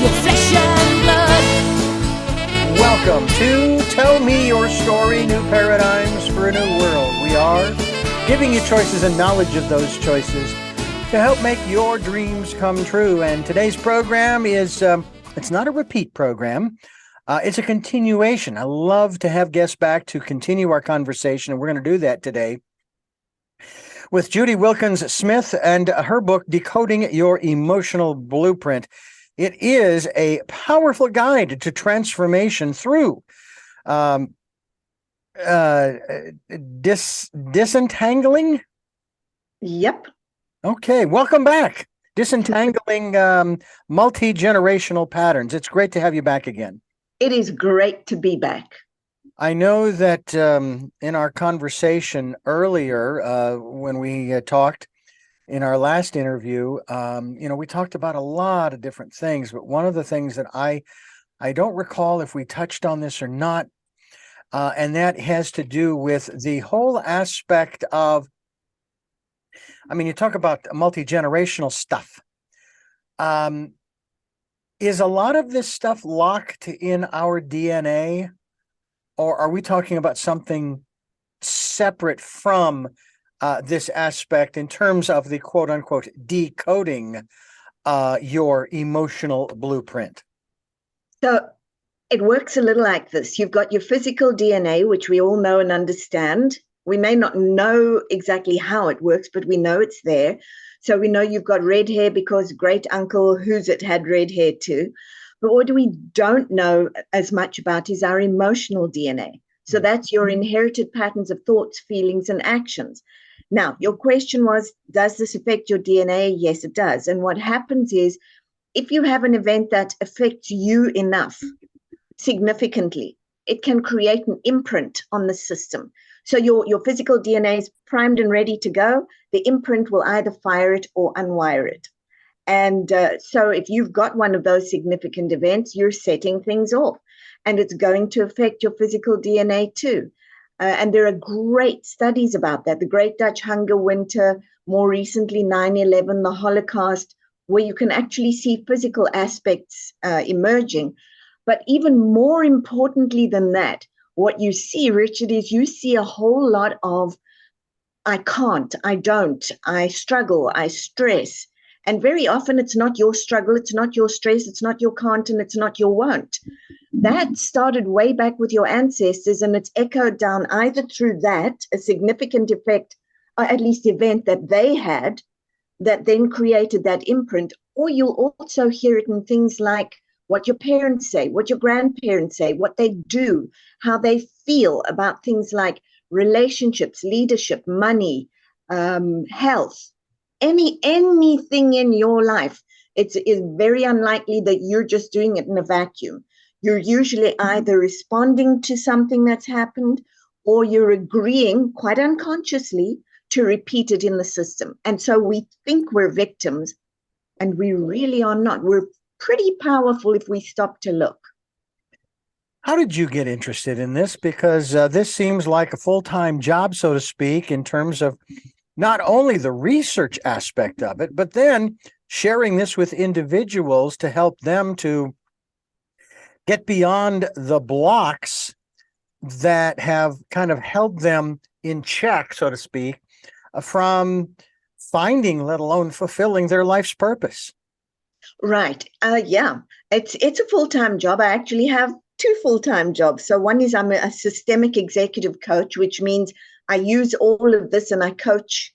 of flesh and blood. Welcome to Tell Me Your Story, New Paradigms for a New World. We are giving you choices and knowledge of those choices to help make your dreams come true. And today's program is, it's not a repeat program. It's a continuation. I love to have guests back to continue our conversation, and we're going to do that today with Judy Wilkins Smith and her book, Decoding Your Emotional Blueprint. It is a powerful guide to transformation through disentangling. Yep. Okay, welcome back. Disentangling multi-generational patterns. It's great to have you back again. It is great to be back. I know that in our conversation earlier, when we talked in our last interview, we talked about a lot of different things, but one of the things that I don't recall if we touched on this or not, and that has to do with the whole aspect of, you talk about multi-generational stuff. Is a lot of this stuff locked in our DNA? Or are we talking about something separate from this aspect in terms of the quote unquote decoding your emotional blueprint? So it works a little like this. You've got your physical DNA, which we all know and understand. We may not know exactly how it works, but we know it's there. So we know you've got red hair because great uncle who's it had red hair too. But what we don't know as much about is our emotional DNA. So that's your inherited patterns of thoughts, feelings, and actions. Now, your question was, does this affect your DNA? Yes, it does. And what happens is, if you have an event that affects you enough, significantly, it can create an imprint on the system. So your physical DNA is primed and ready to go. The imprint will either fire it or unwire it. And so if you've got one of those significant events, you're setting things off, and it's going to affect your physical DNA too. And there are great studies about that. The Great Dutch Hunger Winter, more recently 9/11, the Holocaust, where you can actually see physical aspects emerging. But even more importantly than that, what you see, Richard, is you see a whole lot of I can't, I don't, I struggle, I stress. And very often it's not your struggle, it's not your stress, it's not your can't, and it's not your won't. That started way back with your ancestors, and it's echoed down either through that, a significant effect, or at least event that they had, that then created that imprint, or you'll also hear it in things like what your parents say, what your grandparents say, what they do, how they feel about things like relationships, leadership, money, health. Anything in your life, it's very unlikely that you're just doing it in a vacuum. You're usually either responding to something that's happened, or you're agreeing quite unconsciously to repeat it in the system. And so we think we're victims, and we really are not. We're pretty powerful if we stop to look. How did you get interested in this? Because this seems like a full-time job, so to speak, in terms of not only the research aspect of it, but then sharing this with individuals to help them to get beyond the blocks that have kind of held them in check, so to speak, from finding, let alone fulfilling their life's purpose. Right. Yeah, it's a full-time job. I actually have two full-time jobs. So one is I'm a systemic executive coach, which means I use all of this and I coach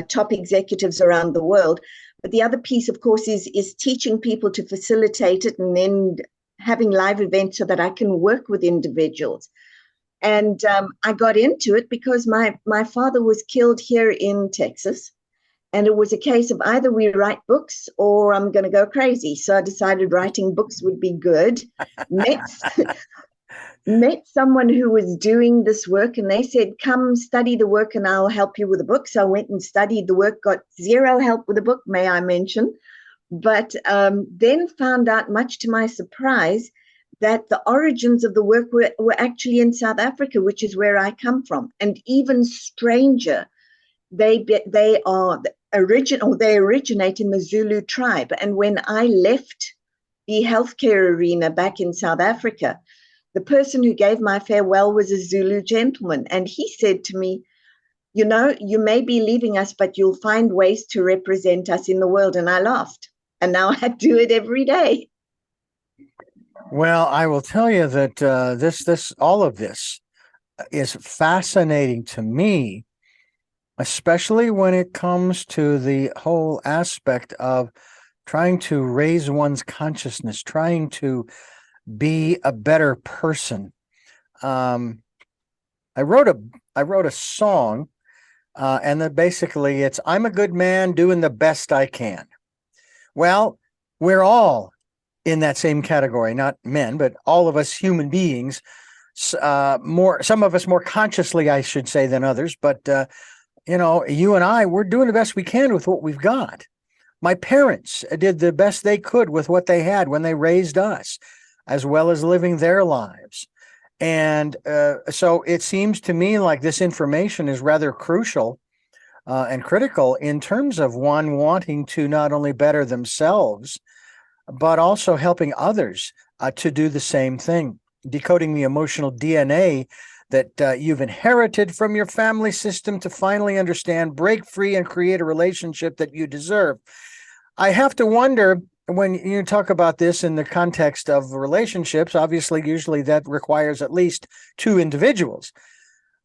top executives around the world. But the other piece, of course, is teaching people to facilitate it, and then having live events so that I can work with individuals. And I got into it because my father was killed here in Texas. And it was a case of either we write books or I'm going to go crazy. So I decided writing books would be good. Met someone who was doing this work, and they said, come study the work and I'll help you with the book. So I went and studied the work, got zero help with the book, may I mention. But then found out, much to my surprise, that the origins of the work were actually in South Africa, which is where I come from. And even stranger, they originate in the Zulu tribe. And when I left the healthcare arena back in South Africa. The person who gave my farewell was a Zulu gentleman, and he said to me, you know, you may be leaving us, but you'll find ways to represent us in the world. And I laughed. And now I do it every day. Well, I will tell you that all of this is fascinating to me, especially when it comes to the whole aspect of trying to raise one's consciousness, trying to be a better person. I wrote a song, and then basically it's, I'm a good man doing the best I can. Well, we're all in that same category, not men, but all of us human beings, some of us more consciously, I should say, than others. But, you and I, we're doing the best we can with what we've got. My parents did the best they could with what they had when they raised us, as well as living their lives. And so it seems to me like this information is rather crucial and critical in terms of one wanting to not only better themselves, but also helping others to do the same thing. Decoding the emotional DNA that you've inherited from your family system to finally understand, break free, and create a relationship that you deserve. I have to wonder, when you talk about this in the context of relationships, obviously, usually that requires at least two individuals.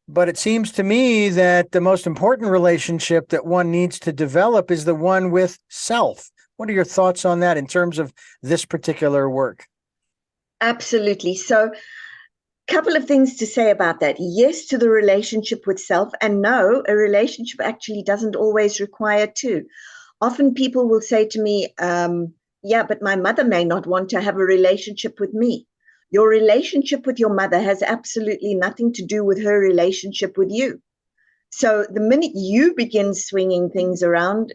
But it seems to me that the most important relationship that one needs to develop is the one with self. What are your thoughts on that in terms of this particular work? Absolutely. So, couple of things to say about that. Yes, to the relationship with self, and no, a relationship actually doesn't always require two. Often people will say to me, yeah, but my mother may not want to have a relationship with me. Your relationship with your mother has absolutely nothing to do with her relationship with you. So the minute you begin swinging things around,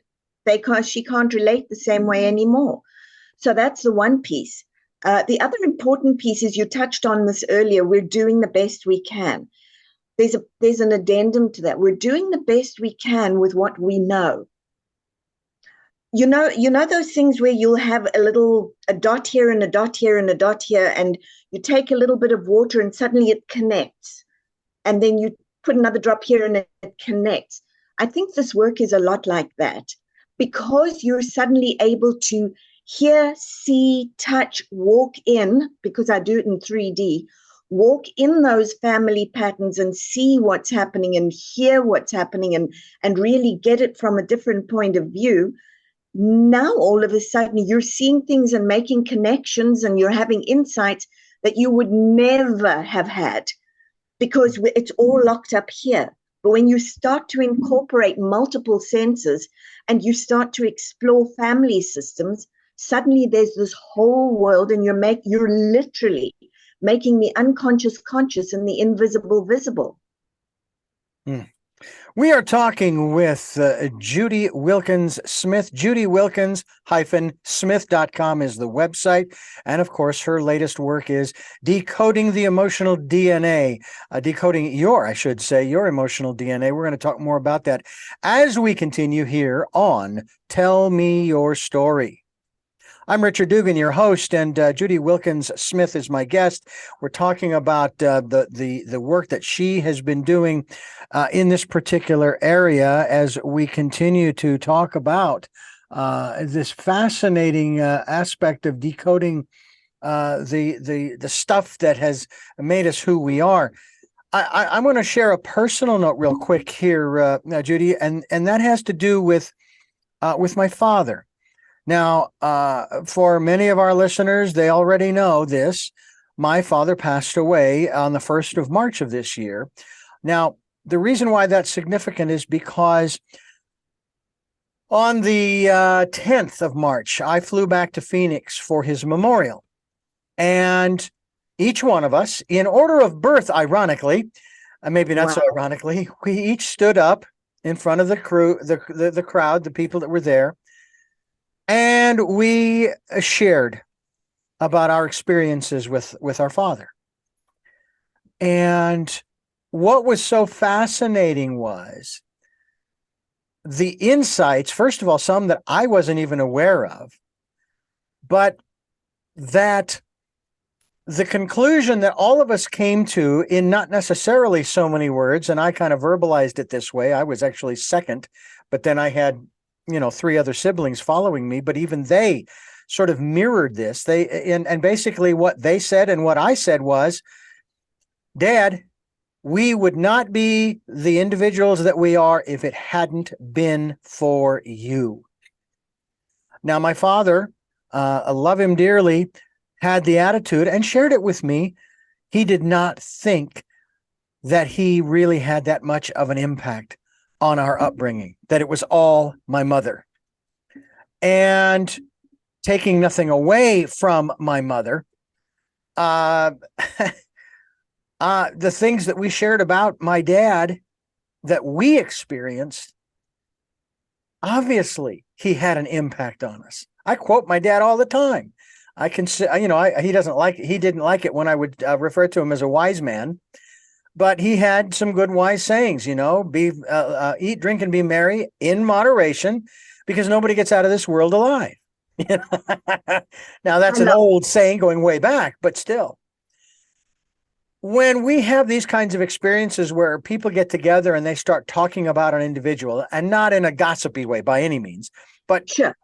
she can't relate the same way anymore. So that's the one piece. The other important piece is, you touched on this earlier, we're doing the best we can. There's an addendum to that. We're doing the best we can with what we know. You know those things where you'll have a dot here and a dot here and a dot here, and you take a little bit of water and suddenly it connects. And then you put another drop here and it connects. I think this work is a lot like that, because you're suddenly able to hear, see, touch, walk in, because I do it in 3D, walk in those family patterns and see what's happening and hear what's happening and really get it from a different point of view. Now, all of a sudden, you're seeing things and making connections, and you're having insights that you would never have had, because it's all locked up here. But when you start to incorporate multiple senses and you start to explore family systems, suddenly there's this whole world, and you're literally making the unconscious conscious and the invisible visible. We are talking with Judy Wilkins Smith. Judy Wilkins-Smith.com is the website. And of course, her latest work is Decoding the Emotional DNA, decoding your emotional DNA. We're going to talk more about that as we continue here on Tell Me Your Story. I'm Richard Dugan, your host, and Judy Wilkins Smith is my guest. We're talking about the work that she has been doing in this particular area as we continue to talk about this fascinating aspect of decoding the stuff that has made us who we are. I'm going to share a personal note real quick here, Judy, and that has to do with my father. Now, for many of our listeners, they already know this. My father passed away on the 1st of March of this year. Now, the reason why that's significant is because on the 10th of March, I flew back to Phoenix for his memorial. And each one of us, in order of birth, ironically, maybe not so ironically, we each stood up in front of the crew, the crowd, the people that were there. And we shared about our experiences with our father. And what was so fascinating was the insights, first of all, some that I wasn't even aware of, but that the conclusion that all of us came to in not necessarily so many words, and I kind of verbalized it this way. I was actually second, but then I had, three other siblings following me, but even they sort of mirrored this. And basically what they said and what I said was, Dad, we would not be the individuals that we are if it hadn't been for you. Now, my father, I love him dearly, had the attitude and shared it with me. He did not think that he really had that much of an impact on our upbringing, that it was all my mother. And taking nothing away from my mother, the things that we shared about my dad that we experienced, obviously he had an impact on us. I quote my dad all the time. I can say, he didn't like it when I would refer to him as a wise man, but he had some good wise sayings, eat, drink, and be merry in moderation, because nobody gets out of this world alive. Now that's an old saying going way back, but still. When we have these kinds of experiences where people get together and they start talking about an individual, and not in a gossipy way by any means, but sure,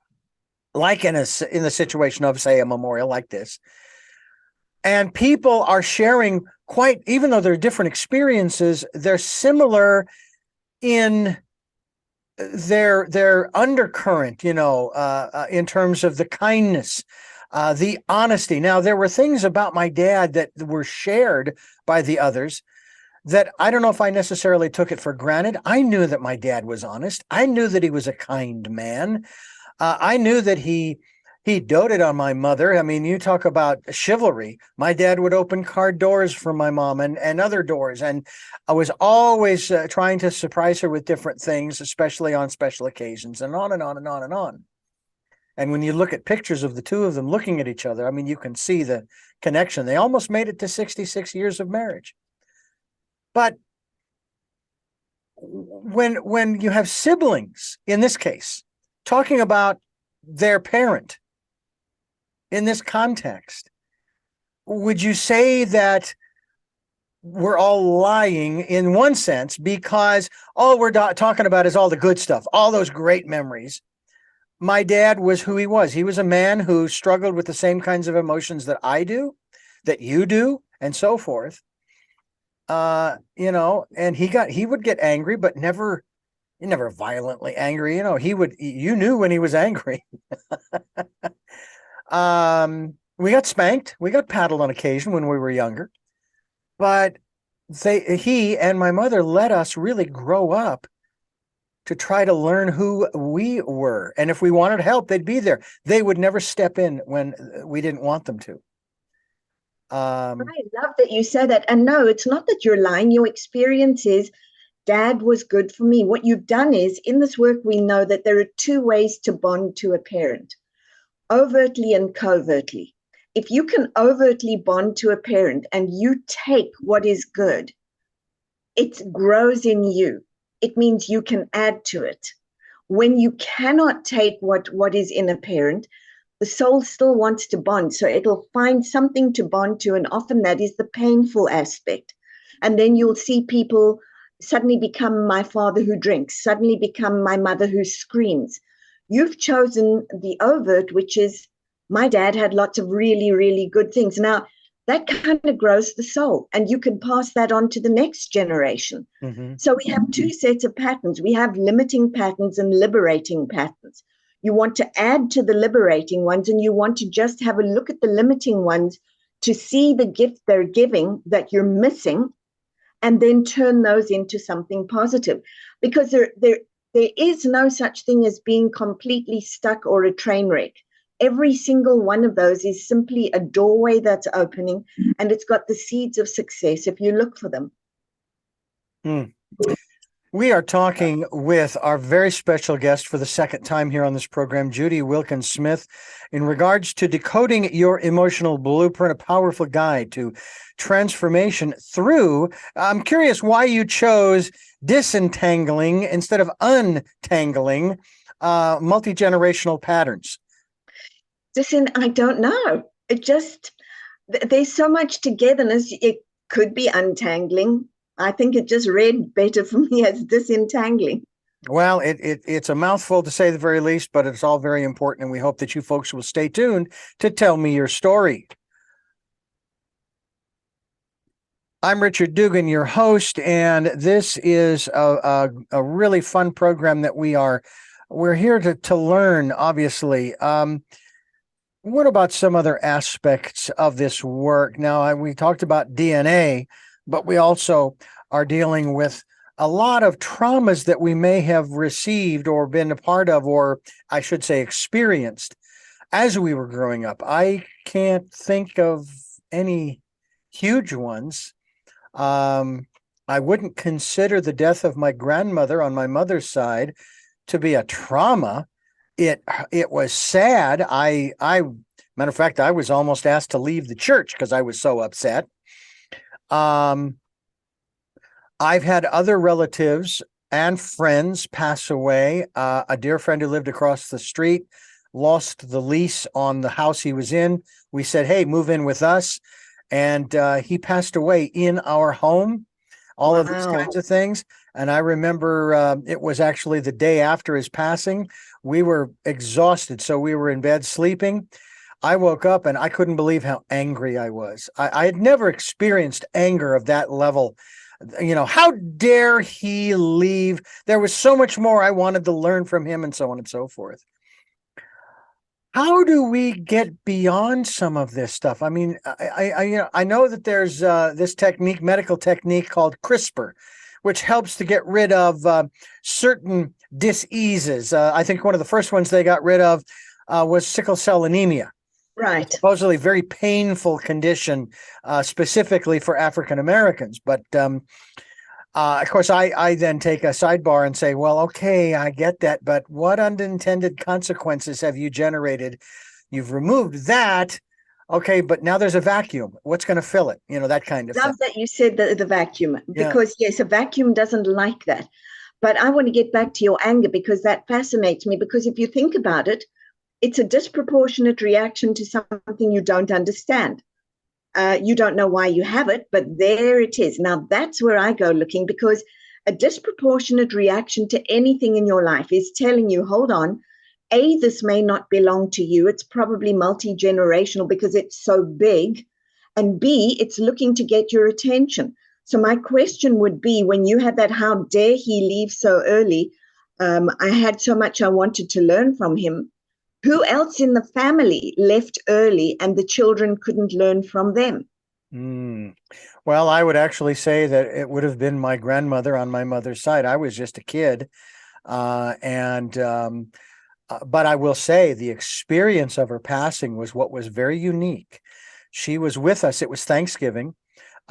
like in the situation of, say, a memorial like this, and people are sharing even though they're different experiences, they're similar in their undercurrent, in terms of the kindness, the honesty. Now, there were things about my dad that were shared by the others that I don't know if I necessarily took it for granted. I knew that my dad was honest. I knew that he was a kind man. I knew that he doted on my mother. I mean, you talk about chivalry. My dad would open car doors for my mom and other doors. And I was always trying to surprise her with different things, especially on special occasions, and on and on and on and on. And when you look at pictures of the two of them looking at each other, I mean, you can see the connection. They almost made it to 66 years of marriage. But when you have siblings, in this case, talking about their parent in this context, would you say that we're all lying in one sense, because all we're talking about is all the good stuff, all those great memories? My dad was who he was. He was a man who struggled with the same kinds of emotions that I do, that you do, and so forth. And he would get angry, but never violently angry. You knew when he was angry. We got spanked. We got paddled on occasion when we were younger, but he and my mother let us really grow up to try to learn who we were. And if we wanted help, they'd be there. They would never step in when we didn't want them to. I love that you say that. And no, it's not that you're lying. Your experience is, Dad was good for me. What you've done is, in this work, we know that there are two ways to bond to a parent: overtly and covertly. If you can overtly bond to a parent and you take what is good, it grows in you. It means you can add to it. When you cannot take what is in a parent, the soul still wants to bond. So it'll find something to bond to. And often that is the painful aspect. And then you'll see people suddenly become my father who drinks, suddenly become my mother who screams. You've chosen the overt, which is, my dad had lots of really, really good things. Now, that kind of grows the soul, and you can pass that on to the next generation. Mm-hmm. So we have two sets of patterns. We have limiting patterns and liberating patterns. You want to add to the liberating ones, and you want to just have a look at the limiting ones to see the gift they're giving that you're missing, and then turn those into something positive. Because there is no such thing as being completely stuck or a train wreck. Every single one of those is simply a doorway that's opening, and it's got the seeds of success if you look for them. We are talking with our very special guest for the second time here on this program, Judy Wilkins Smith, in regards to Decoding Your Emotional Blueprint, a powerful guide to transformation through. I'm curious why you chose disentangling instead of untangling multi-generational patterns. I don't know. it just, there's so much togetherness. It could be untangling. I think it just read better for me as disentangling. Well, it's a mouthful to say the very least, but it's all very important, and we hope that you folks will stay tuned to tell me your story. I'm Richard Dugan, your host, and this is a really fun program that we're here to learn, obviously. What about some other aspects of this work? Now, we talked about DNA, but we also are dealing with a lot of traumas that we may have received or been a part of, or I should say experienced as we were growing up. I can't think of any huge ones. I wouldn't consider the death of my grandmother on my mother's side to be a trauma. It was sad. Matter of fact, I was almost asked to leave the church because I was so upset. I've had other relatives and friends pass away. A dear friend who lived across the street lost the lease on the house he was in. We said, "Hey, move in with us." And he passed away in our home, all of these kinds of things. And I remember it was actually the day after his passing. We were exhausted, so we were in bed sleeping. I woke up and I couldn't believe how angry I was. I had never experienced anger of that level. You know, how dare he leave? There was so much more I wanted to learn from him, and so on and so forth. How do we get beyond some of this stuff? I mean, I know that there's this technique, medical technique called CRISPR, which helps to get rid of certain diseases. I think one of the first ones they got rid of was sickle cell anemia. Right. Supposedly very painful condition, specifically for African Americans. But of course, I then take a sidebar and say, well, okay, I get that, but what unintended consequences have you generated? You've removed that. Okay, but now there's a vacuum. What's going to fill it? You know, that kind of thing. Love that you said the vacuum, because yes, a vacuum doesn't like that. But I want to get back to your anger, because that fascinates me. Because if you think about it, it's a disproportionate reaction to something you don't understand. You don't know why you have it, but there it is. Now, that's where I go looking, because a disproportionate reaction to anything in your life is telling you, hold on, A, this may not belong to you. It's probably multi-generational because it's so big. And B, it's looking to get your attention. So my question would be, when you had that, how dare he leave so early? I had so much I wanted to learn from him. Who else in the family left early and the children couldn't learn from them? Well, I would actually say that it would have been my grandmother on my mother's side. I was just a kid. But I will say the experience of her passing was what was very unique. She was with us. It was Thanksgiving.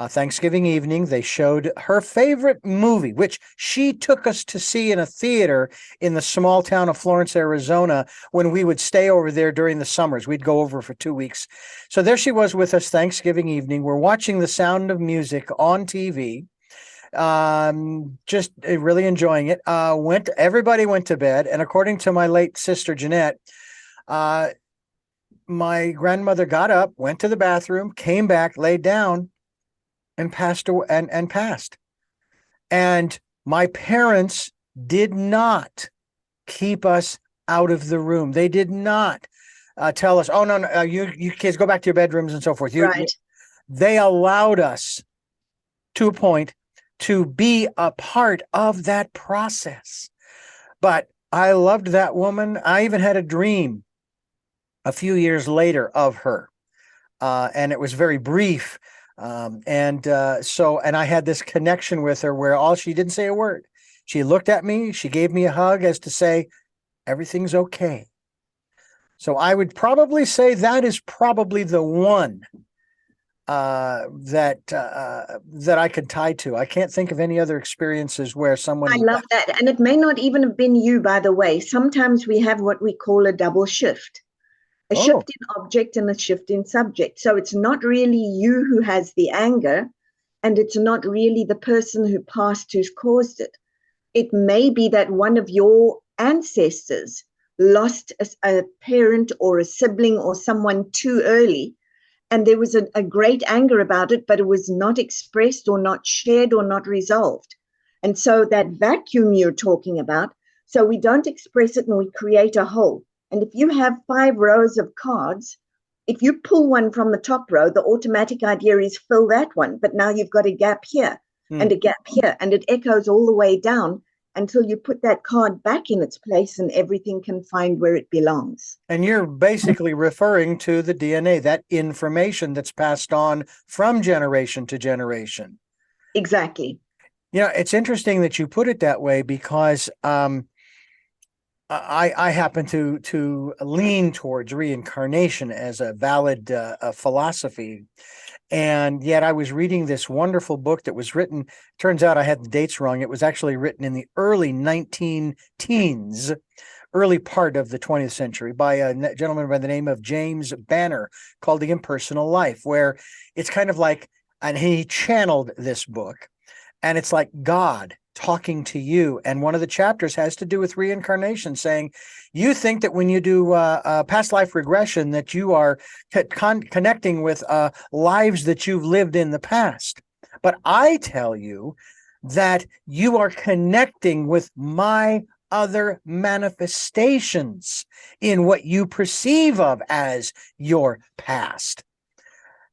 Thanksgiving evening, they showed her favorite movie, which she took us to see in a theater in the small town of Florence, Arizona, when we would stay over there during the summers. We'd go over for 2 weeks. So there she was with us Thanksgiving evening. We're watching The Sound of Music on TV, just really enjoying it. Everybody went to bed. And according to my late sister, Jeanette, my grandmother got up, went to the bathroom, came back, laid down, and passed away, and passed. And my parents did not keep us out of the room. They did not tell us, "Oh no, you kids go back to your bedrooms" and so forth. Right. They allowed us, to a point, to be a part of that process. But I loved that woman. I even had a dream a few years later of her, and it was very brief. And I had this connection with her where she didn't say a word. She looked at me, she gave me a hug as to say, everything's okay. So I would probably say that is probably the one that I could tie to. I can't think of any other experiences where someone... I love that. And it may not even have been you, by the way. Sometimes we have what we call a double shift. A shift in object and a shift in subject. So it's not really you who has the anger, and it's not really the person who passed who's caused it. It may be that one of your ancestors lost a parent or a sibling or someone too early, and there was a great anger about it, but it was not expressed or not shared or not resolved. And so that vacuum you're talking about, so we don't express it and we create a hole. And if you have 5 rows of cards, if you pull one from the top row, the automatic idea is fill that one. But now you've got a gap here and a gap here, and it echoes all the way down until you put that card back in its place and everything can find where it belongs. And you're basically referring to the DNA, that information that's passed on from generation to generation. Exactly. You know, it's interesting that you put it that way, because I happen to lean towards reincarnation as a valid philosophy. And yet I was reading this wonderful book that was written, turns out I had the dates wrong. It was actually written in the early 19-teens, early part of the 20th century, by a gentleman by the name of James Banner, called The Impersonal Life, where it's kind of like, and he channeled this book, and it's like God talking to you. And one of the chapters has to do with reincarnation, saying, you think that when you do past life regression, that you are connecting with lives that you've lived in the past. But I tell you that you are connecting with my other manifestations in what you perceive of as your past.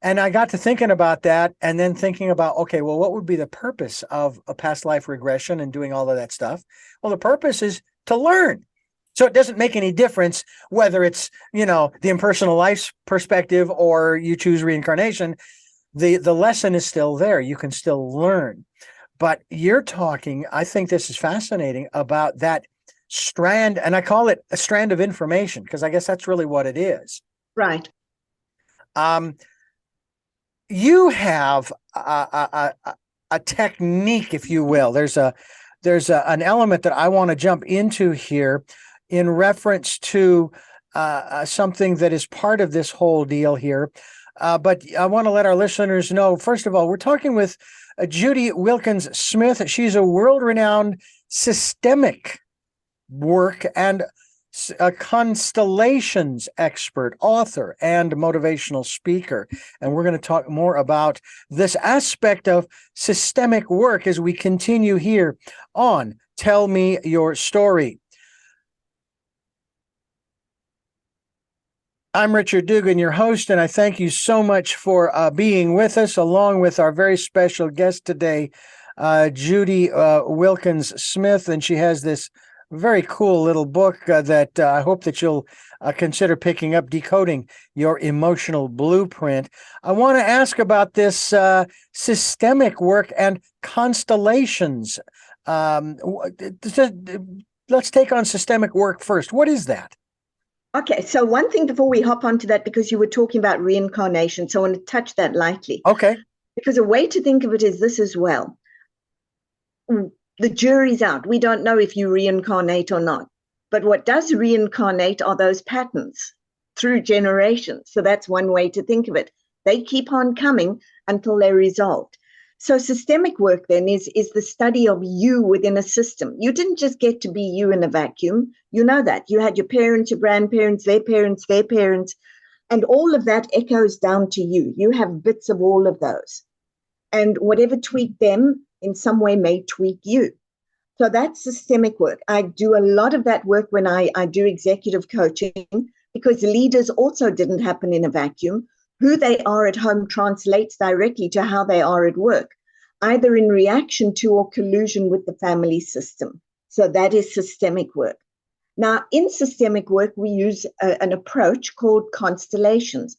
And I got to thinking about that, and then thinking about, okay, well, what would be the purpose of a past life regression and doing all of that stuff? Well, the purpose is to learn. So it doesn't make any difference whether it's, the impersonal life's perspective or you choose reincarnation. The lesson is still there. You can still learn. But you're talking, I think this is fascinating, about that strand, and I call it a strand of information, because I guess that's really what it is. Right. You have a technique, if you will. There's an element that I want to jump into here in reference to something that is part of this whole deal here. But I want to let our listeners know, first of all, we're talking with Judy Wilkins Smith. She's a world-renowned systemic work and a constellations expert, author, and motivational speaker. And we're going to talk more about this aspect of systemic work as we continue here on Tell Me Your Story. I'm Richard Dugan, your host, and I thank you so much for being with us, along with our very special guest today, Judy Wilkins Smith. And she has this very cool little book that I hope that you'll consider picking up, Decoding Your Emotional Blueprint. I want to ask about this systemic work and constellations. Let's take on systemic work first. What is that? Okay, so one thing before we hop onto that, because you were talking about reincarnation, so I want to touch that lightly. Okay. Because a way to think of it is this as well. The jury's out. We don't know if you reincarnate or not. But what does reincarnate are those patterns through generations. So that's one way to think of it. They keep on coming until they're resolved. So systemic work then is the study of you within a system. You didn't just get to be you in a vacuum. You know that. You had your parents, your grandparents, their parents, and all of that echoes down to you. You have bits of all of those. And whatever tweaked them in some way may tweak you. So that's systemic work. I do a lot of that work when I do executive coaching, because leaders also didn't happen in a vacuum. Who they are at home translates directly to how they are at work, either in reaction to or collusion with the family system. So that is systemic work. Now, in systemic work, we use an approach called constellations.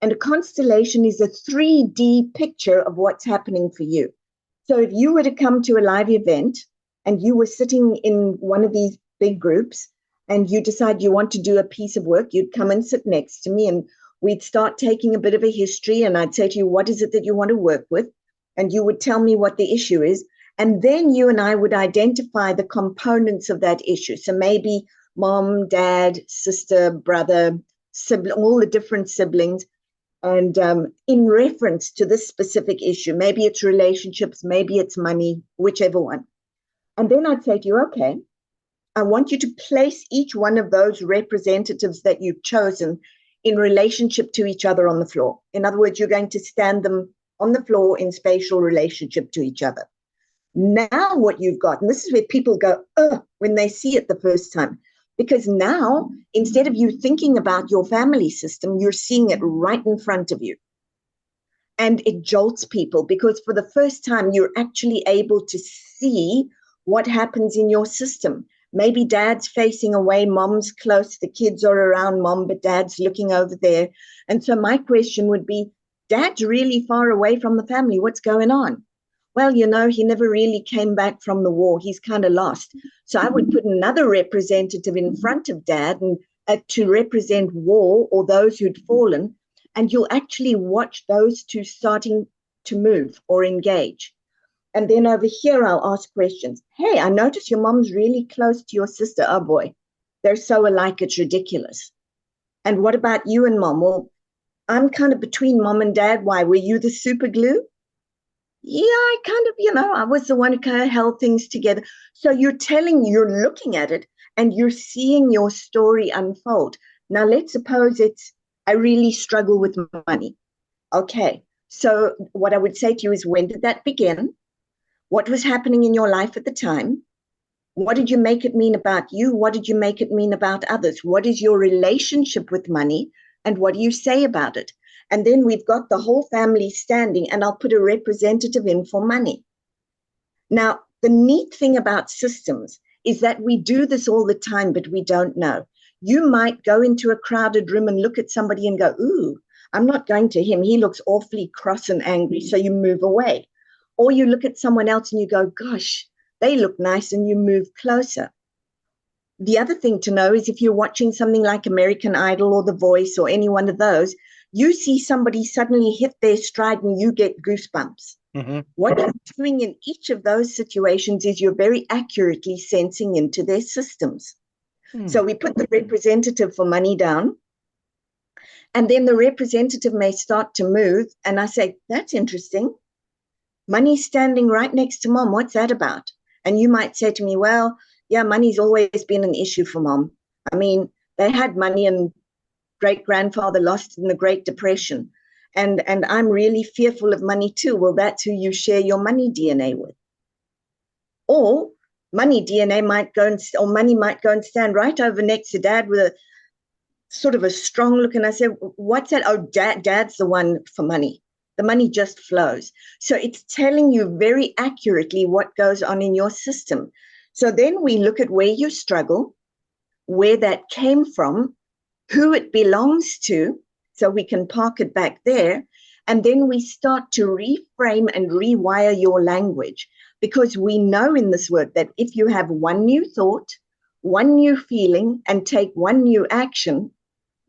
And a constellation is a 3D picture of what's happening for you. So if you were to come to a live event and you were sitting in one of these big groups and you decide you want to do a piece of work, you'd come and sit next to me and we'd start taking a bit of a history, and I'd say to you, what is it that you want to work with? And you would tell me what the issue is. And then you and I would identify the components of that issue. So maybe mom, dad, sister, brother, sibling, all the different siblings. And in reference to this specific issue, maybe it's relationships, maybe it's money, whichever one. And then I'd say to you, okay, I want you to place each one of those representatives that you've chosen in relationship to each other on the floor. In other words, you're going to stand them on the floor in spatial relationship to each other. Now what you've got, and this is where people go, oh, when they see it the first time, because now instead of you thinking about your family system, you're seeing it right in front of you. And it jolts people because for the first time, you're actually able to see what happens in your system. Maybe dad's facing away, mom's close, the kids are around mom, but dad's looking over there. And so my question would be, dad's really far away from the family. What's going on? Well, you know, he never really came back from the war. He's kind of lost. So I would put another representative in front of dad and to represent war or those who'd fallen. And you'll actually watch those two starting to move or engage. And then over here, I'll ask questions. Hey, I notice your mom's really close to your sister. Oh boy, they're so alike, it's ridiculous. And what about you and mom? Well, I'm kind of between mom and dad. Why? Were you the super glue? Yeah, I kind of, you know, I was the one who kind of held things together. So you're looking at it and you're seeing your story unfold. Now, let's suppose it's, I really struggle with money. Okay, so what I would say to you is, when did that begin? What was happening in your life at the time? What did you make it mean about you? What did you make it mean about others? What is your relationship with money? And what do you say about it? And then we've got the whole family standing, and I'll put a representative in for money. Now, the neat thing about systems is that we do this all the time, but we don't know. You might go into a crowded room and look at somebody and go, ooh, I'm not going to him. He looks awfully cross and angry. So you move away. Or you look at someone else and you go, gosh, they look nice, and you move closer. The other thing to know is if you're watching something like American Idol or The Voice or any one of those, you see somebody suddenly hit their stride and you get goosebumps. Mm-hmm. What you're doing in each of those situations is you're very accurately sensing into their systems. So we put the representative for money down, and then the representative may start to move. And I say, that's interesting. Money's standing right next to mom. What's that about? And you might say to me, well, yeah, money's always been an issue for mom. I mean, they had money and great-grandfather lost in the Great Depression. And I'm really fearful of money too. Well, that's who you share your money DNA with. Or money DNA might go and, or money might go and stand right over next to dad with a sort of a strong look. And I said, what's that? Oh, dad's the one for money. The money just flows. So it's telling you very accurately what goes on in your system. So then we look at where you struggle, where that came from, who it belongs to, so we can park it back there. And then we start to reframe and rewire your language, because we know in this work that if you have one new thought, one new feeling, and take one new action,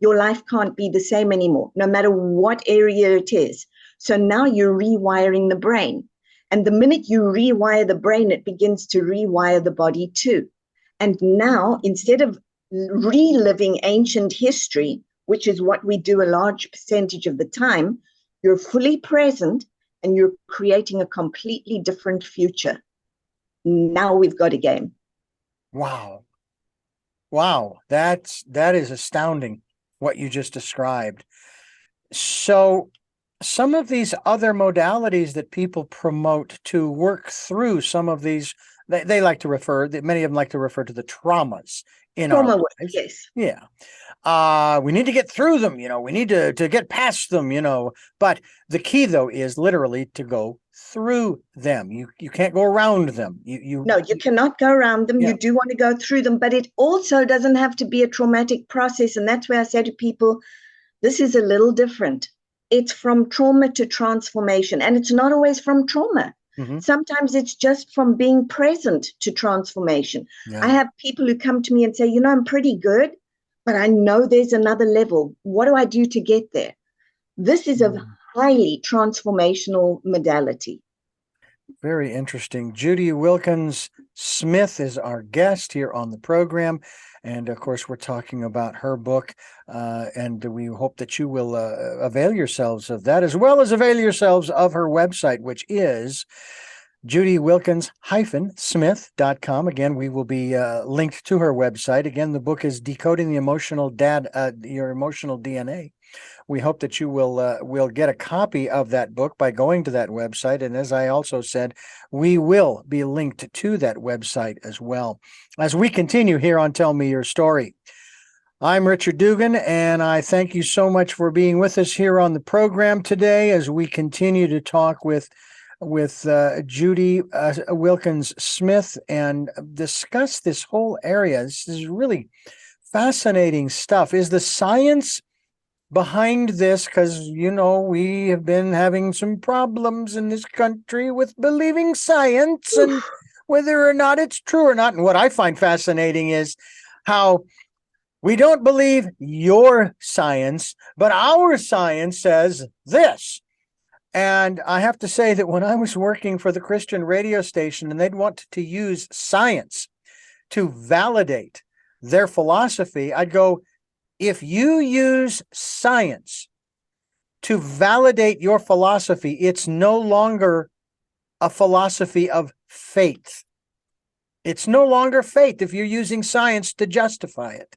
your life can't be the same anymore, no matter what area it is. So now you're rewiring the brain. And the minute you rewire the brain, it begins to rewire the body too. And now, instead of reliving ancient history, which is what we do a large percentage of the time, you're fully present and you're creating a completely different future. Now we've got a game. Wow. Wow. That is astounding, what you just described. So some of these other modalities that people promote to work through some of these, they like to refer, many of them like to refer to the traumas in our lives. Yes. Yeah. We need to get through them, we need to get past them, but the key though is literally to go through them. You can't go around them. No, you cannot go around them. Yeah. You do want to go through them, but it also doesn't have to be a traumatic process. And that's where I say to people, this is a little different. It's from trauma to transformation, and it's not always from trauma. Mm-hmm. Sometimes it's just from being present to transformation. Yeah. I have people who come to me and say, I'm pretty good, but I know there's another level. What do I do to get there? This is a highly transformational modality. Very interesting. Judy Wilkins Smith is our guest here on the program. And of course, we're talking about her book, and we hope that you will avail yourselves of that, as well as avail yourselves of her website, which is Judy Wilkins-Smith.com. Again, we will be linked to her website. Again, the book is Decoding the Your Emotional DNA. We hope that you will get a copy of that book by going to that website. And as I also said, we will be linked to that website as well. As we continue here on Tell Me Your Story, I'm Richard Dugan, and I thank you so much for being with us here on the program today as we continue to talk with Judy Wilkins-Smith and discuss this whole area. This is really fascinating stuff. Is the science behind this, because we have been having some problems in this country with believing science and whether or not it's true or not. And what I find fascinating is how we don't believe your science, but our science says this. And I have to say that when I was working for the Christian radio station and they'd want to use science to validate their philosophy, I'd go, if you use science to validate your philosophy, it's no longer a philosophy of faith. It's no longer faith if you're using science to justify it,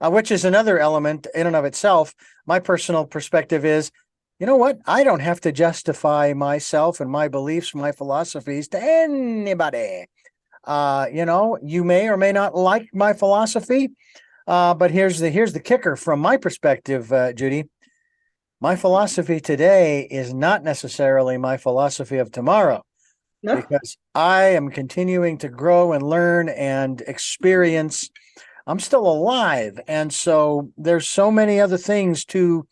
which is another element in and of itself. My personal perspective is, you know what? I don't have to justify myself and my beliefs, my philosophies to anybody. You may or may not like my philosophy. But here's the kicker from my perspective, Judy. My philosophy today is not necessarily my philosophy of tomorrow, because I am continuing to grow and learn and experience. I'm still alive, and so there's so many other things to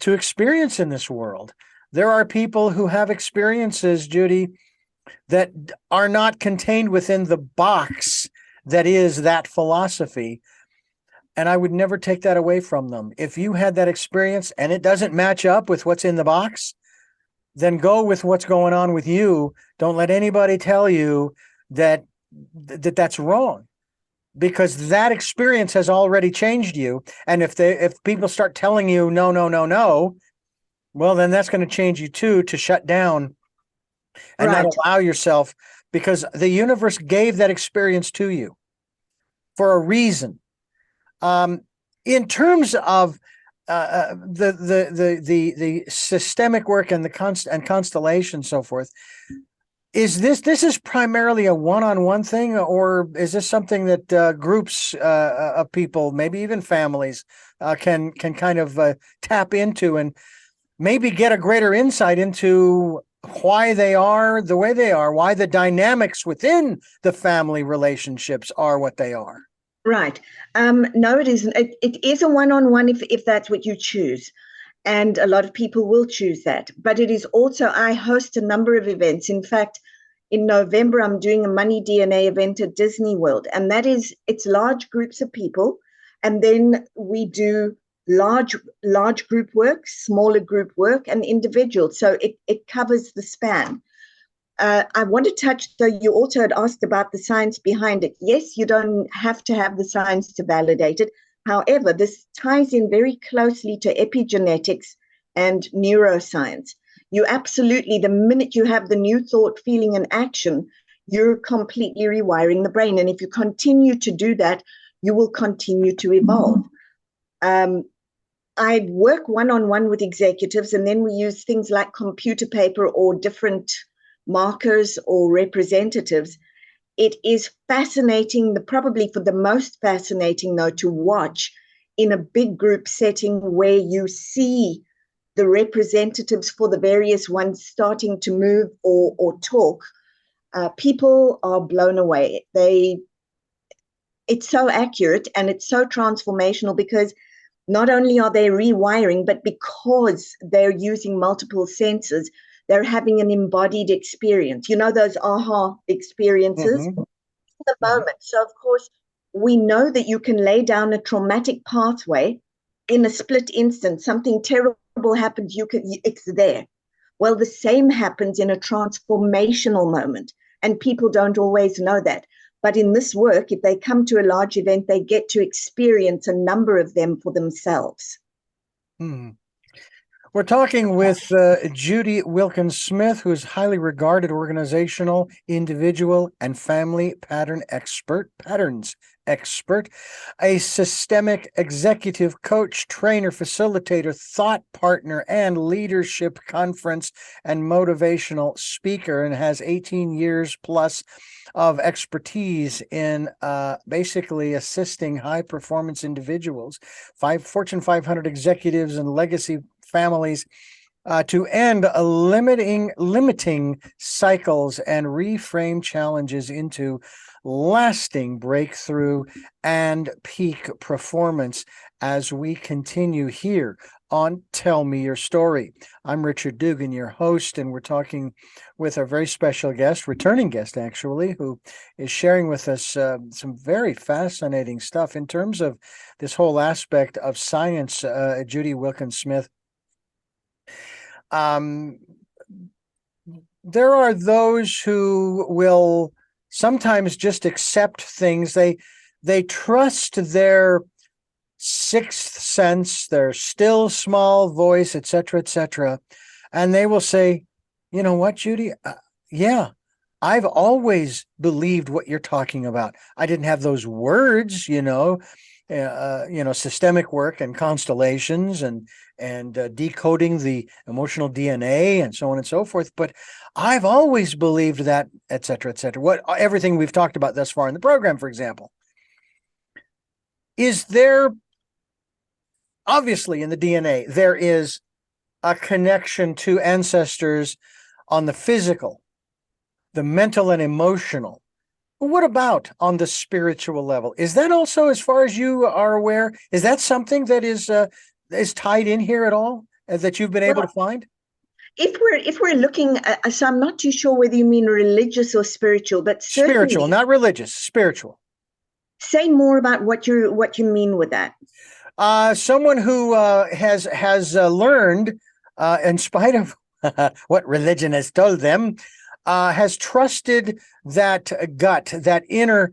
experience in this world. There are people who have experiences, Judy, that are not contained within the box that is that philosophy. And I would never take that away from them. If you had that experience and it doesn't match up with what's in the box, then go with what's going on with you. Don't let anybody tell you that's wrong, because that experience has already changed you. And if people start telling you no, well, then that's going to change you too, to shut down and not allow yourself, because the universe gave that experience to you for a reason. In terms of the systemic work and the constellation, so forth, is this is primarily a one-on-one thing, or is this something that groups of people, maybe even families, can kind of tap into and maybe get a greater insight into why they are the way they are, why the dynamics within the family relationships are what they are? Right. No, it isn't. It is a one-on-one if that's what you choose. And a lot of people will choose that. But it is also, I host a number of events. In fact, in November, I'm doing a Money DNA event at Disney World. And it's large groups of people. And then we do large group work, smaller group work, and individual. So it covers the span. I want to touch, though, you also had asked about the science behind it. Yes, you don't have to have the science to validate it. However, this ties in very closely to epigenetics and neuroscience. You absolutely, the minute you have the new thought, feeling, and action, you're completely rewiring the brain. And if you continue to do that, you will continue to evolve. I work one-on-one with executives, and then we use things like computer paper or different markers or representatives. It is fascinating, probably for the most fascinating, though, to watch in a big group setting where you see the representatives for the various ones starting to move or talk. People are blown away. It's so accurate and it's so transformational, because not only are they rewiring, but because they're using multiple senses, they're having an embodied experience. You know, those aha experiences in the moment. So, of course, we know that you can lay down a traumatic pathway in a split instant. Something terrible happens, it's there. Well, the same happens in a transformational moment, and people don't always know that. But in this work, if they come to a large event, they get to experience a number of them for themselves. We're talking with Judy Wilkins Smith, who is highly regarded organizational, individual, and family patterns expert, a systemic executive coach, trainer, facilitator, thought partner, and leadership conference and motivational speaker, and has 18 years plus of expertise in basically assisting high performance individuals, Fortune 500 executives, and legacy families to end limiting cycles and reframe challenges into lasting breakthrough and peak performance as we continue here on Tell Me Your Story. I'm Richard Dugan, your host, and we're talking with a very special guest, returning guest actually, who is sharing with us some very fascinating stuff in terms of this whole aspect of science. Judy Wilkins Smith. There are those who will sometimes just accept things. They trust their sixth sense, their still small voice, etc., and they will say, "You know what, Judy? Yeah, I've always believed what you're talking about. I didn't have those words, systemic work and constellations and decoding the emotional DNA and so on and so forth. But I've always believed that, et cetera, et cetera." Everything we've talked about thus far in the program, for example. Is there, obviously in the DNA, there is a connection to ancestors on the physical, the mental and emotional. What about on the spiritual level? Is that also, as far as you are aware, is that something that is tied in here at all that you've been able to find? If we're looking, so I'm not too sure whether you mean religious or spiritual, but certainly, spiritual, not religious, spiritual. Say more about what you mean with that. Someone who has learned, in spite of what religion has told them, has trusted that gut, that inner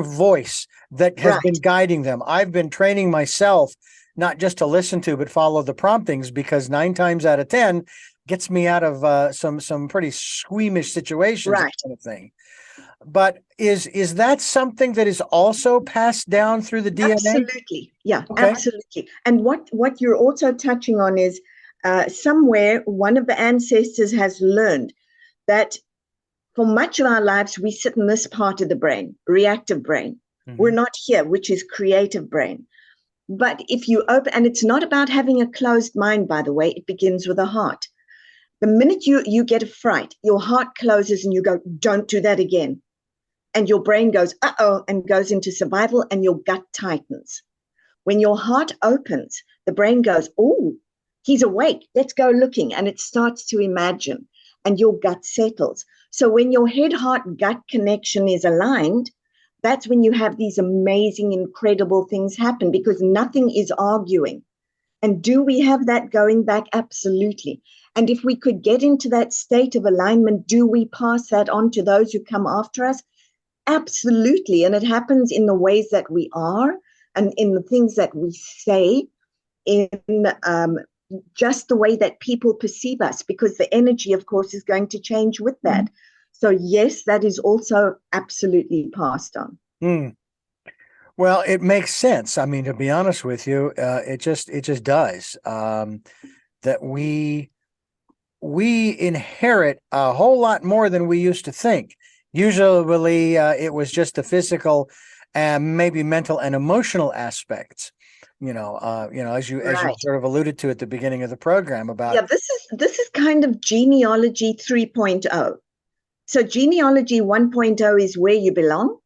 voice that has been guiding them. I've been training myself not just to listen to, but follow the promptings, because 9 times out of 10 gets me out of some pretty squeamish situations, that kind of thing. But is that something that is also passed down through the DNA? Absolutely, yeah, okay. Absolutely. And what you're also touching on is somewhere one of the ancestors has learned that for much of our lives we sit in this part of the brain, reactive brain. Mm-hmm. We're not here, which is creative brain. But if you open, and it's not about having a closed mind, by the way, it begins with the heart. The minute you get a fright, your heart closes and you go, "Don't do that again." And your brain goes, "Uh-oh," and goes into survival, and your gut tightens. When your heart opens, the brain goes, "Oh, he's awake. Let's go looking." And it starts to imagine, and your gut settles. So when your head-heart-gut connection is aligned, that's when you have these amazing, incredible things happen, because nothing is arguing. And do we have that going back? Absolutely. And if we could get into that state of alignment, do we pass that on to those who come after us? Absolutely. And it happens in the ways that we are and in the things that we say, in just the way that people perceive us, because the energy, of course, is going to change with that. Mm. So, yes, that is also absolutely passed on. Mm. Well, it makes sense. I mean, to be honest with you, it just does. That we inherit a whole lot more than we used to think. Usually, it was just the physical and maybe mental and emotional aspects. As you sort of alluded to at the beginning of the program about. Yeah, this is kind of genealogy 3.0. So genealogy 1.0 is where you belong.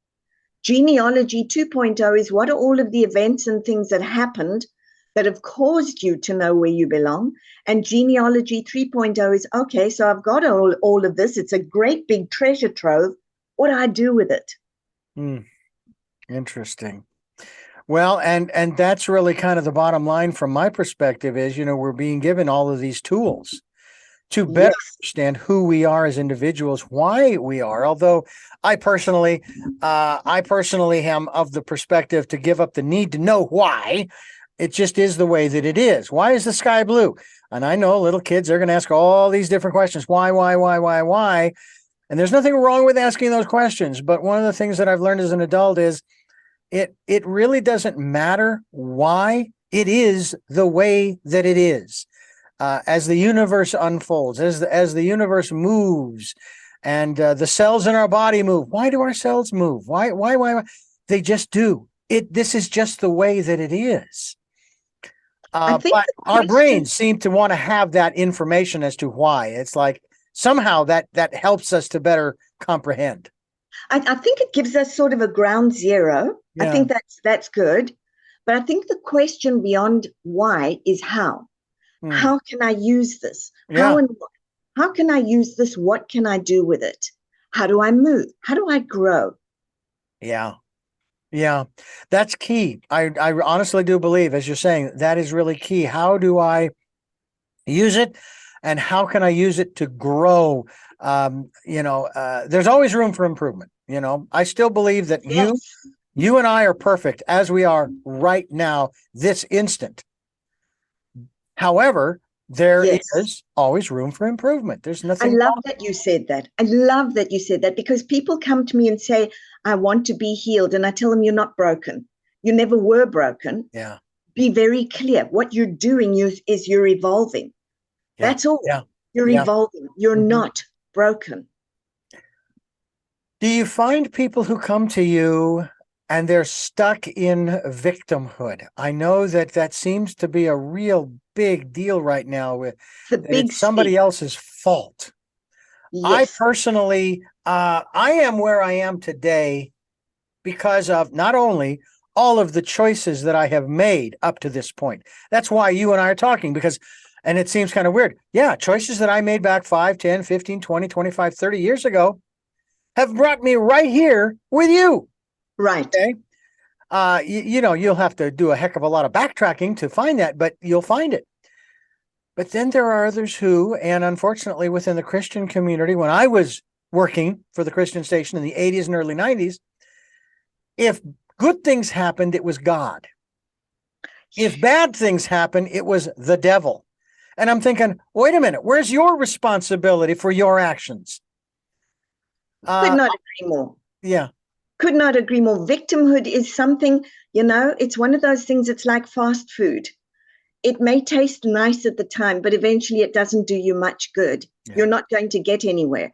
Genealogy 2.0 is what are all of the events and things that happened that have caused you to know where you belong. And genealogy 3.0 is, okay, so I've got all of this. It's a great big treasure trove. What do I do with it? Interesting. Well, and that's really kind of the bottom line from my perspective is, we're being given all of these tools to better understand who we are as individuals, why we are. Although I personally am of the perspective to give up the need to know why It just is the way that it is. Why is the sky blue? And I know little kids are going to ask all these different questions. Why? And there's nothing wrong with asking those questions. But one of the things that I've learned as an adult is it really doesn't matter why. It is the way that it is. As the universe unfolds, as the universe moves, and the cells in our body move. Why do our cells move? Why? They just do. This is just the way that it is. I think but our brains seem to want to have that information as to why. It's like somehow that helps us to better comprehend. I think it gives us sort of a ground zero. Yeah. I think that's good. But I think the question beyond why is how. How can I use this? Yeah. How can I use this? What can I do with it? How do I move? How do I grow? Yeah. Yeah, that's key. I honestly do believe, as you're saying, that is really key. How do I use it, and how can I use it to grow? There's always room for improvement. I still believe that Yes. you and I are perfect as we are right now, this instant. However, there is always room for improvement. There's nothing. I love that you said that. I love that you said that, because people come to me and say, I want to be healed. And I tell them, you're not broken. You never were broken. Yeah. Be very clear. What you're doing is you're evolving. Yeah. That's all. Yeah. You're evolving. You're not broken. Do you find people who come to you and they're stuck in victimhood? I know that seems to be a real big deal right now, with it's somebody else's fault. Yes. I personally, I am where I am today because of not only all of the choices that I have made up to this point. That's why you and I are talking, because, and it seems kind of weird. Yeah, choices that I made back 5, 10, 15, 20, 25, 30 years ago have brought me right here with you. Right. Okay. You'll have to do a heck of a lot of backtracking to find that, but you'll find it. But then there are others who, and unfortunately within the Christian community, when I was working for the Christian station in the 80s and early 90s, if good things happened, it was God. If bad things happened, it was the devil. And I'm thinking, wait a minute, where's your responsibility for your actions? Could not agree more. Yeah. Could not agree more. Victimhood is something, it's one of those things. It's like fast food. It may taste nice at the time, but eventually it doesn't do you much good. Yeah. You're not going to get anywhere.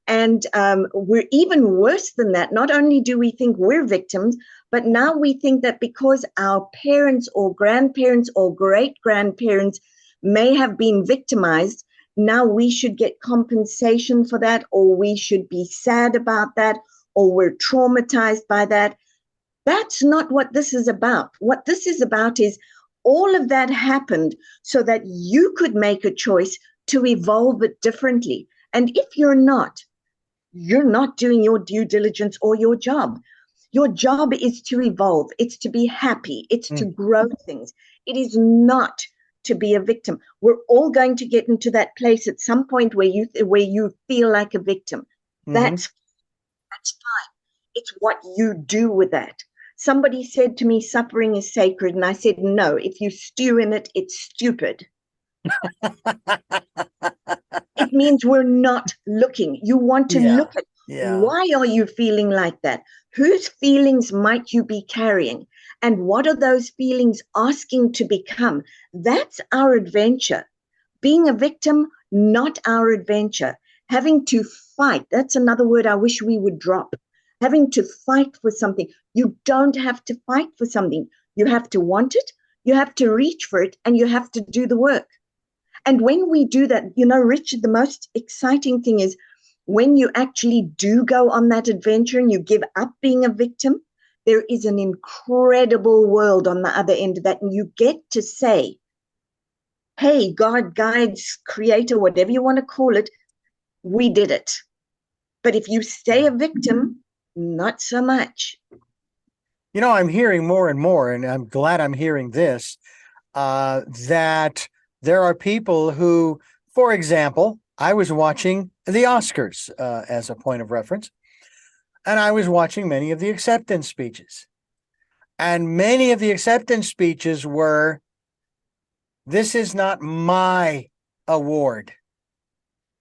And we're even worse than that. Not only do we think we're victims, but now we think that because our parents or grandparents or great-grandparents may have been victimized, now we should get compensation for that, or we should be sad about that, or we're traumatized by that. That's not what this is about. What this is about is all of that happened so that you could make a choice to evolve it differently. And if you're not doing your due diligence or your job. Your job is to evolve. It's to be happy. It's to grow things. It is not to be a victim. We're all going to get into that place at some point where you feel like a victim. That's fine. It's what you do with that. Somebody said to me, suffering is sacred. And I said, no, if you stew in it, it's stupid. It means we're not looking. You want to look at why are you feeling like that? Whose feelings might you be carrying? And what are those feelings asking to become? That's our adventure. Being a victim, not our adventure. Having to fight, that's another word I wish we would drop. Having to fight for something. You don't have to fight for something. You have to want it, you have to reach for it, and you have to do the work. And when we do that, Richard, the most exciting thing is when you actually do go on that adventure and you give up being a victim, there is an incredible world on the other end of that. And you get to say, hey, God, guides, creator, whatever you want to call it, we did it. But if you stay a victim, not so much. I'm hearing more and more, and I'm glad I'm hearing this, that there are people who, for example, I was watching the Oscars as a point of reference, and I was watching many of the acceptance speeches. And many of the acceptance speeches were, this is not my award.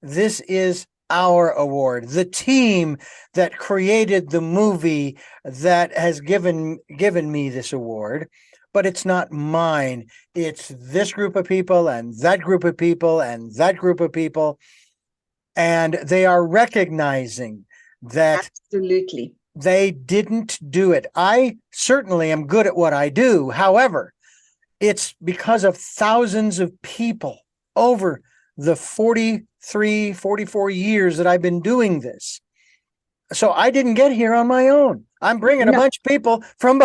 This is our award. The team that created the movie that has given me this award, but it's not mine. It's this group of people and that group of people and that group of people. And they are recognizing that Absolutely. they didn't do it. I certainly am good at what I do. However, it's because of thousands of people over the 43, 44 years that I've been doing this. So I didn't get here on my own. I'm bringing a bunch of people from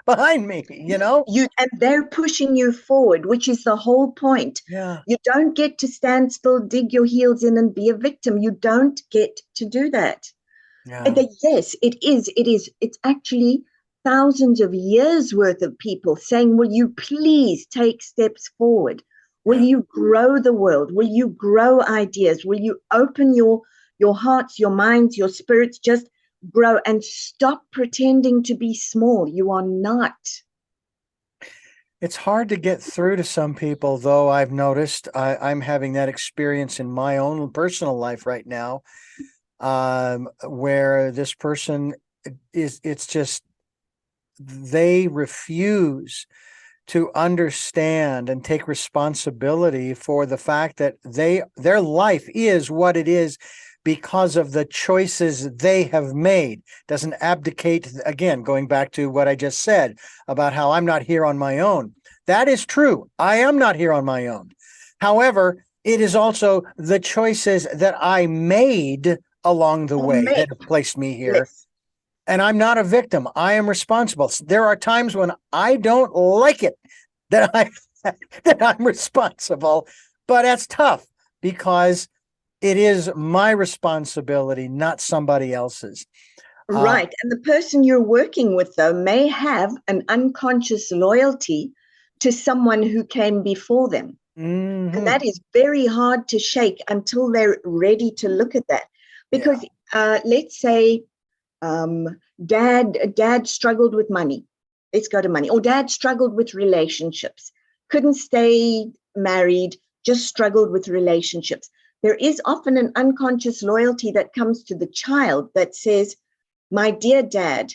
behind me, you know? And they're pushing you forward, which is the whole point. Yeah. You don't get to stand still, dig your heels in and be a victim. You don't get to do that. Yeah. Yes, it is. It's actually thousands of years worth of people saying, will you please take steps forward? Will you grow the world? Will you grow ideas? Will you open your hearts, your minds, your spirits? Just grow and stop pretending to be small. You are not. It's hard to get through to some people, though. I've noticed I'm having that experience in my own personal life right now, where this person it's just, they refuse to understand and take responsibility for the fact that their life is what it is because of the choices they have made. Doesn't abdicate, again, going back to what I just said about how I'm not here on my own. That is true. I am not here on my own. However, it is also the choices that I made along the way that have placed me here. Yes. And I'm not a victim. I am responsible. There are times when I don't like it that I'm responsible, but that's tough because it is my responsibility, not somebody else's. Right. And the person you're working with, though, may have an unconscious loyalty to someone who came before them. Mm-hmm. And that is very hard to shake until they're ready to look at that. Because let's say dad struggled with money. Let's go to money. Or dad struggled with relationships, couldn't stay married, just struggled with relationships. There is often an unconscious loyalty that comes to the child that says, my dear dad,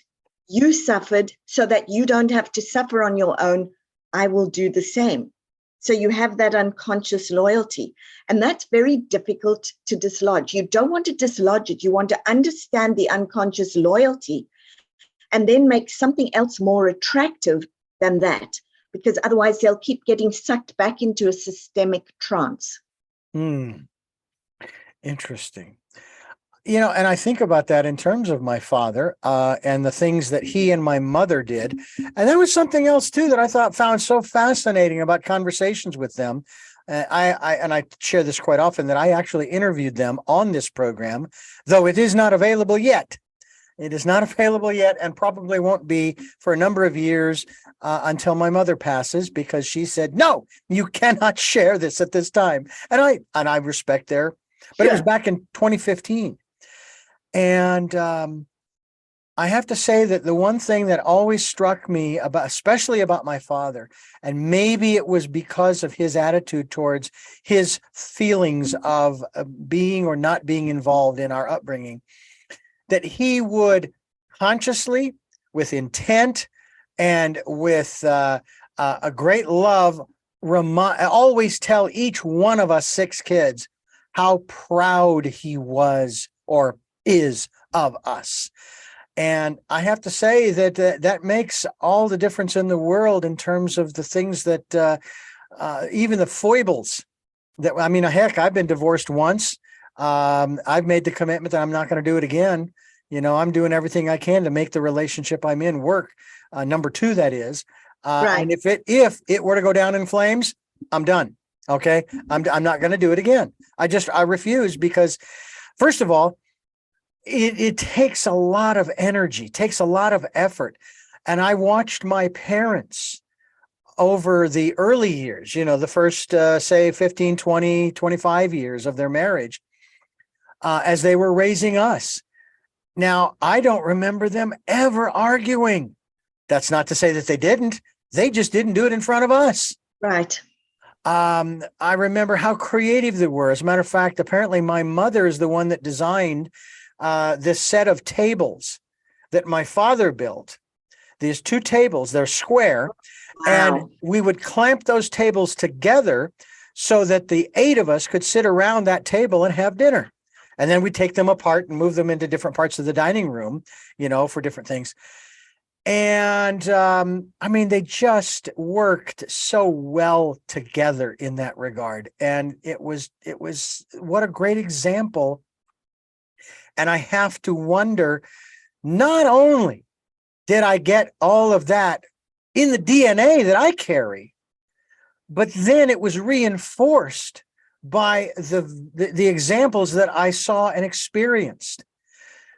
you suffered so that you don't have to suffer on your own. I will do the same. So you have that unconscious loyalty. And that's very difficult to dislodge. You don't want to dislodge it. You want to understand the unconscious loyalty and then make something else more attractive than that, because otherwise they'll keep getting sucked back into a systemic trance. Interesting. You know, and I think about that in terms of my father and the things that he and my mother did. And there was something else, too, that I found so fascinating about conversations with them. I share this quite often, that I actually interviewed them on this program, though it is not available yet. It is not available yet and probably won't be for a number of years until my mother passes, because she said, no, you cannot share this at this time. And I respect their, but It was back in 2015. And I have to say that the one thing that always struck me about, especially about my father, and maybe it was because of his attitude towards his feelings of being or not being involved in our upbringing, that he would consciously, with intent and with a great love, always tell each one of us 6 kids how proud he was or is of us. And I have to say that that makes all the difference in the world in terms of the things that even the foibles that, I mean, heck, I've been divorced once. I've made the commitment that I'm not going to do it again. You know, I'm doing everything I can to make the relationship I'm in work. Number 2, that is. Right. And if it were to go down in flames, I'm done. Okay. I'm not going to do it again. I refuse, because first of all, it takes a lot of energy, takes a lot of effort. And I watched my parents over the early years, you know, the first, say 15, 20, 25 years of their marriage, as they were raising us. Now, I don't remember them ever arguing. That's not to say that they didn't. They just didn't do it in front of us. Right. I remember how creative they were. As a matter of fact, apparently my mother is the one that designed this set of tables that my father built. These 2 tables, they're square, and Wow. we would clamp those tables together so that the 8 of us could sit around that table and have dinner. And then we take them apart and move them into different parts of the dining room, for different things. And I mean, they just worked so well together in that regard. And it was what a great example. And I have to wonder, not only did I get all of that in the DNA that I carry, but then it was reinforced by the examples that I saw and experienced.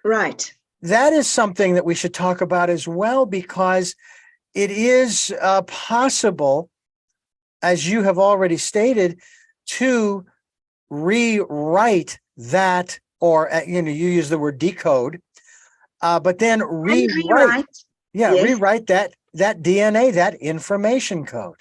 Right. That is something that we should talk about as well, because it is possible, as you have already stated, to rewrite that, or you use the word decode, but then rewrite that DNA, that information code.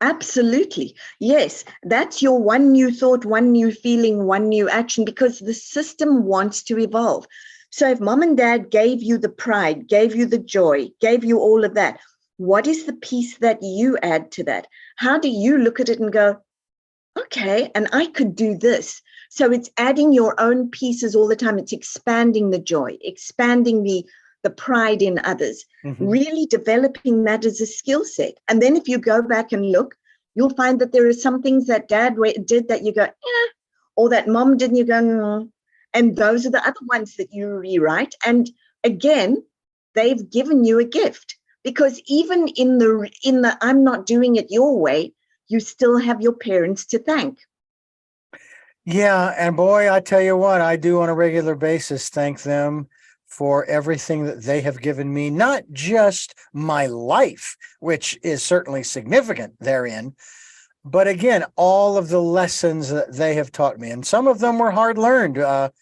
Absolutely. Yes. That's your one new thought, one new feeling, one new action, because the system wants to evolve. So if mom and dad gave you the pride, gave you the joy, gave you all of that, what is the piece that you add to that? How do you look at it and go, okay, and I could do this? So it's adding your own pieces all the time. It's expanding the joy, expanding the pride in others, really developing that as a skill set. And then if you go back and look, you'll find that there are some things that dad did that you go, yeah, or that mom did, and you go, no. And those are the other ones that you rewrite. And again, they've given you a gift, because even in the I'm not doing it your way, you still have your parents to thank. Yeah. And boy, I tell you what, I do on a regular basis thank them for everything that they have given me, not just my life, which is certainly significant therein, but again, all of the lessons that they have taught me. And some of them were hard learned. Matter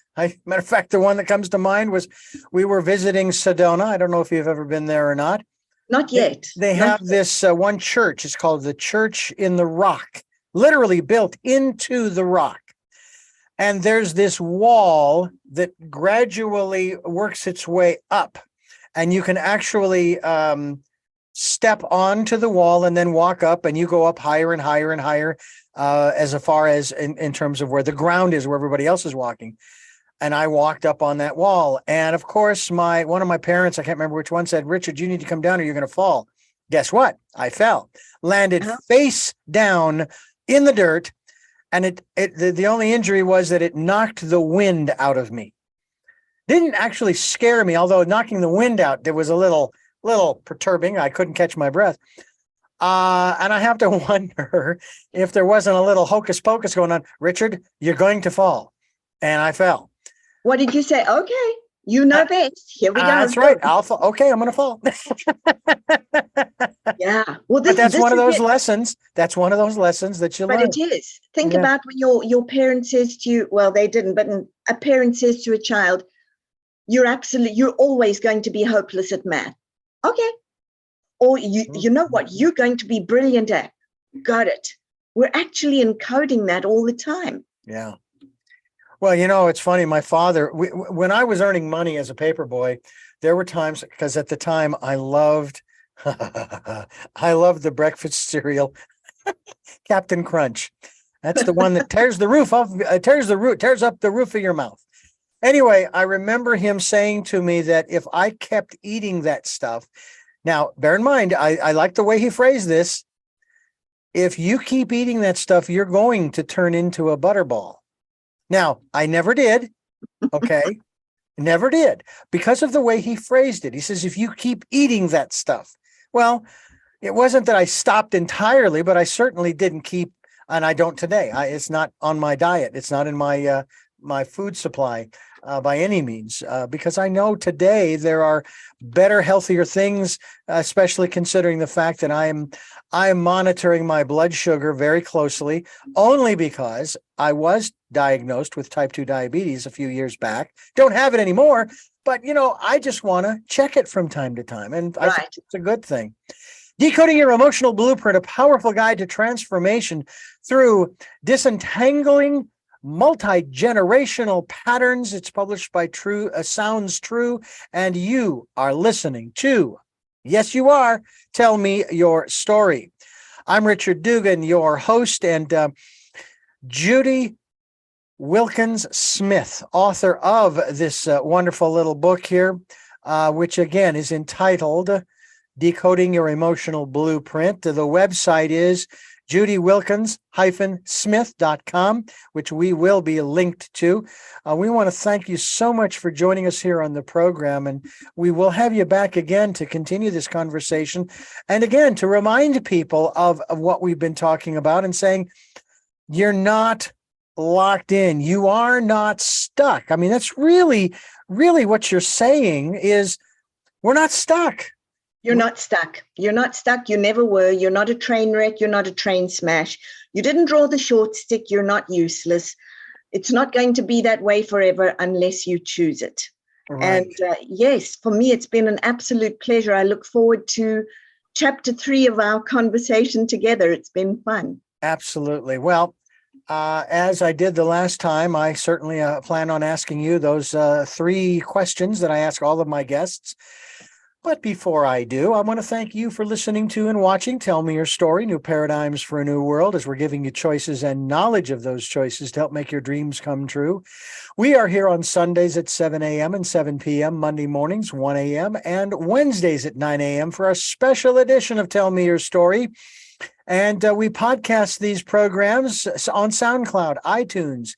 of fact, the one that comes to mind was we were visiting Sedona. I don't know if you've ever been there or not. Not yet. They have this one church. It's called the Church in the Rock, literally built into the rock. And there's this wall that gradually works its way up, and you can actually step onto the wall and then walk up, and you go up higher and higher and higher as far as in terms of where the ground is, where everybody else is walking. And I walked up on that wall. And of course, one of my parents, I can't remember which one, said, Richard, you need to come down or you're going to fall. Guess what? I fell, landed face down in the dirt. And the only injury was that it knocked the wind out of me. Didn't actually scare me, although knocking the wind out, there was a little perturbing. I couldn't catch my breath. And I have to wonder if there wasn't a little hocus pocus going on. Richard, you're going to fall. And I fell. What did you say? Okay, you know best. Here we go. That's right. I'll fall. Okay, I'm going to fall. Yeah. Well, but that's one of those lessons. That's one of those lessons that you learn. But it is. Think about when your parent says to you, well, they didn't, but a parent says to a child, you're always going to be hopeless at math. Okay. Or you know what? You're going to be brilliant at. Got it. We're actually encoding that all the time. Yeah. Well, it's funny. My father, when I was earning money as a paper boy, there were times, because at the time I loved the breakfast cereal, Captain Crunch. That's the one that tears up the roof of your mouth. Anyway, I remember him saying to me that if I kept eating that stuff, now bear in mind, I like the way he phrased this. If you keep eating that stuff, you're going to turn into a butterball. Now, I never did. Okay. Never did, because of the way he phrased it. He says, if you keep eating that stuff, well, it wasn't that I stopped entirely, but I certainly didn't keep, and I don't today. It's not on my diet. It's not in my my food supply by any means, because I know today there are better, healthier things, especially considering the fact that I am monitoring my blood sugar very closely, only because I was diagnosed with type 2 diabetes a few years back. Don't have it anymore, but I just want to check it from time to time. And I think Right. it's a good thing. Decoding Your Emotional Blueprint, a powerful guide to transformation through disentangling multi-generational patterns. It's published by Sounds True, and you are listening to, yes, you are, Tell Me Your Story. I'm Richard Dugan, your host, and Judy Wilkins Smith, author of this wonderful little book here, which again is entitled Decoding Your Emotional Blueprint. The website is judywilkins-smith.com, which we will be linked to. We want to thank you so much for joining us here on the program, and we will have you back again to continue this conversation, and again to remind people of what we've been talking about and saying, you're not locked in. You are not stuck. I mean, that's really what you're saying is we're not stuck. You're not stuck. You're not stuck. You never were. You're not a train wreck. You're not a train smash. You didn't draw the short stick. You're not useless. It's not going to be that way forever unless you choose it. Right. And yes, for me, it's been an absolute pleasure. I look forward to chapter 3 of our conversation together. It's been fun. Absolutely. Well, as I did the last time, I certainly plan on asking you those 3 questions that I ask all of my guests. But before I do, I want to thank you for listening to and watching Tell Me Your Story, New Paradigms for a New World, as we're giving you choices and knowledge of those choices to help make your dreams come true. We are here on Sundays at 7 a.m. and 7 p.m., Monday mornings, 1 a.m., and Wednesdays at 9 a.m. for our special edition of Tell Me Your Story. And we podcast these programs on SoundCloud, iTunes,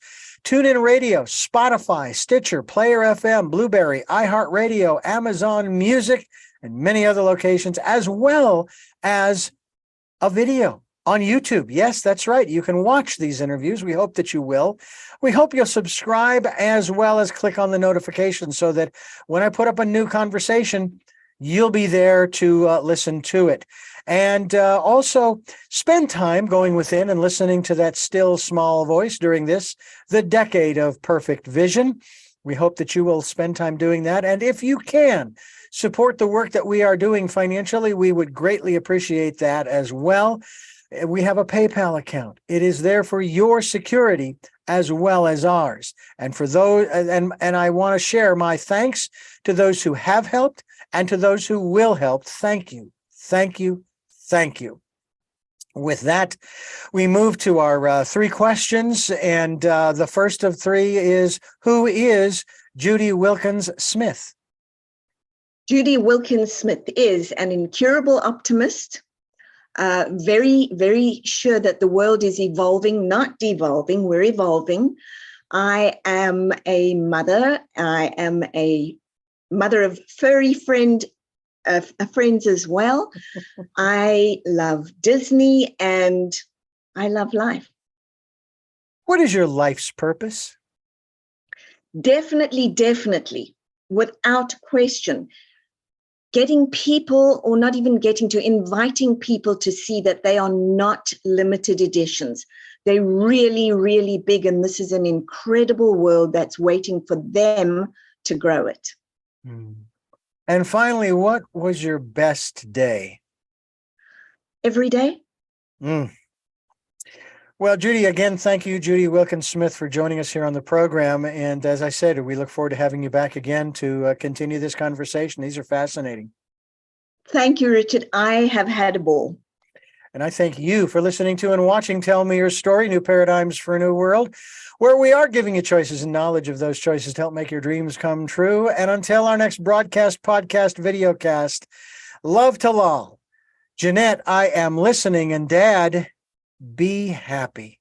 TuneIn Radio, Spotify, Stitcher, Player FM, Blueberry, iHeartRadio, Amazon Music, and many other locations, as well as a video on YouTube. Yes, that's right. You can watch these interviews. We hope that you will. We hope you'll subscribe as well as click on the notification so that when I put up a new conversation, you'll be there to listen to it. And also spend time going within and listening to that still small voice during the decade of perfect vision. We hope that you will spend time doing that. And if you can support the work that we are doing financially, we would greatly appreciate that as well. We have a PayPal account. It is there for your security as well as ours. And for those, and I want to share my thanks to those who have helped and to those who will help. Thank you. Thank you. Thank you. With that, we move to our 3 questions. And the first of 3 is, who is Judy Wilkins Smith? Judy Wilkins Smith is an incurable optimist, very, very sure that the world is evolving, not devolving. We're evolving. I am a mother. I am a mother of furry friends as well. I love Disney and I love life. What is your life's purpose? Definitely, without question, getting people, or not even inviting people to see that they are not limited editions. They're really, really big, and this is an incredible world that's waiting for them to grow it. And finally, what was your best day? Every day. Well, Judy, again, thank you, Judy Wilkins Smith, for joining us here on the program. And as I said, we look forward to having you back again to continue this conversation. These are fascinating. Thank you, Richard. I have had a ball. And I thank you for listening to and watching Tell Me Your Story, New Paradigms for a New World, where we are giving you choices and knowledge of those choices to help make your dreams come true. And until our next broadcast, podcast, videocast, love to Lal. Jeanette, I am listening, and Dad, be happy.